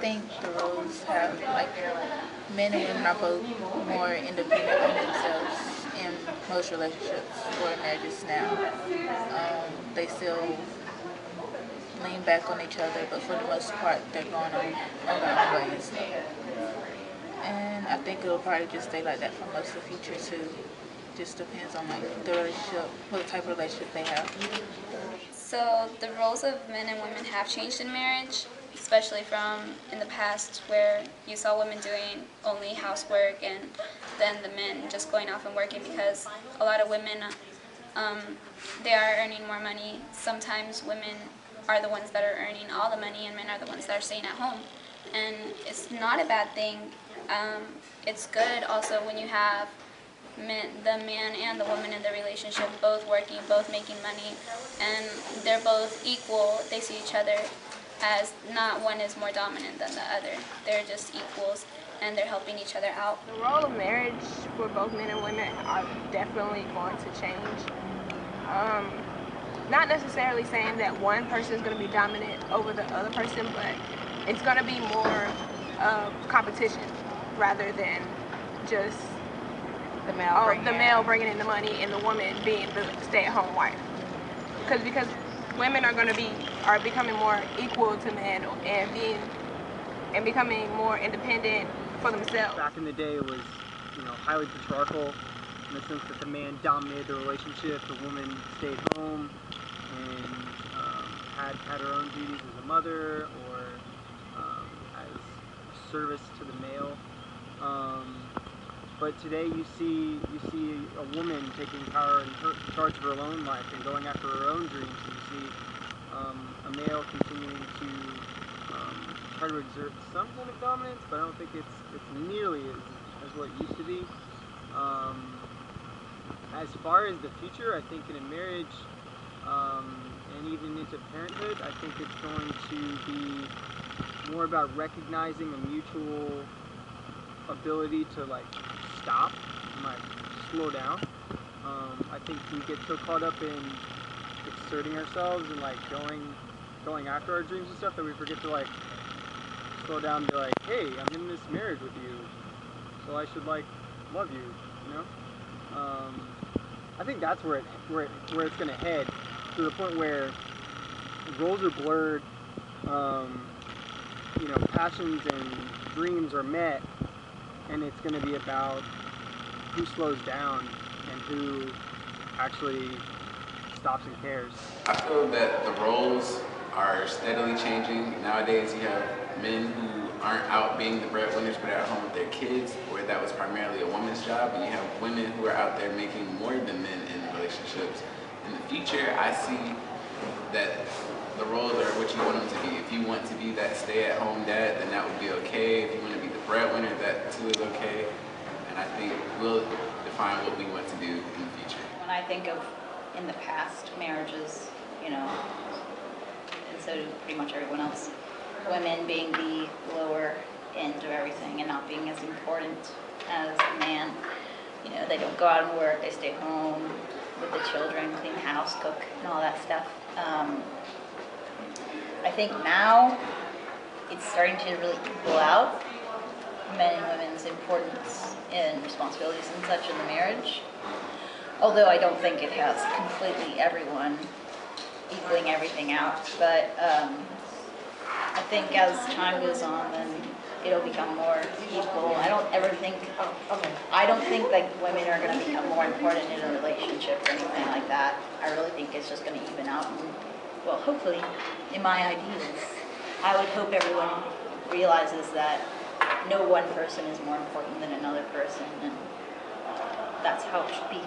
think the roles have, like, men and women are both more independent of themselves in most relationships or marriages now. They still lean back on each other, but for the most part, they're going on their own ways. And I think it'll probably just stay like that for most of the future too. Just depends on like the relationship, what type of relationship they have. So the roles of men and women have changed in marriage, especially from in the past where you saw women doing only housework and then the men just going off and working, because a lot of women, they are earning more money. Sometimes women are the ones that are earning all the money and men are the ones that are staying at home. And it's not a bad thing. It's good also when you have the man and the woman in the relationship both working, both making money, and they're both equal. They see each other as not one is more dominant than the other. They're just equals and they're helping each other out. The role of marriage for both men and women are definitely going to change. Not necessarily saying that one person is going to be dominant over the other person, but it's going to be more competition rather than just the male bringing in the money and the woman being the stay-at-home wife. Because women are becoming more equal to men and becoming more independent for themselves. Back in the day, it was highly patriarchal in the sense that the man dominated the relationship, the woman stayed home and had her own duties as a mother or as service to the male. But today you see a woman taking power and charge of her own life and going after her own dreams. And you see a male continuing to try to exert some kind of dominance, but I don't think it's nearly as what it used to be. As far as the future, I think in a marriage and even into parenthood, I think it's going to be more about recognizing a mutual ability to stop and slow down. I think we get so caught up in exerting ourselves and going after our dreams and stuff that we forget to slow down and be like, hey, I'm in this marriage with you, so I should love you, you know? I think that's where it's gonna head, to the point where roles are blurred, passions and dreams are met, and it's going to be about who slows down and who actually stops and cares. I feel that the roles are steadily changing. Nowadays you have men who aren't out being the breadwinners but are at home with their kids, where that was primarily a woman's job, and you have women who are out there making more than men in relationships. In the future, I see that the roles are what you want them to be. If you want to be that stay-at-home dad, then that would be okay. If you want to be the breadwinner, that too is okay. And I think we'll define what we want to do in the future. When I think of in the past marriages, and so do pretty much everyone else, women being the lower end of everything and not being as important as the man. They don't go out and work, they stay home with the children, clean the house, cook, and all that stuff. I think now it's starting to really equal out men and women's importance and responsibilities and such in the marriage. Although I don't think it has completely everyone equaling everything out. But I think as time goes on, then it'll become more equal. I don't think like women are going to become more important in a relationship or anything like that. I really think it's just going to even out. And, well, hopefully, in my ideas, I would hope everyone realizes that no one person is more important than another person, and that's how it should be.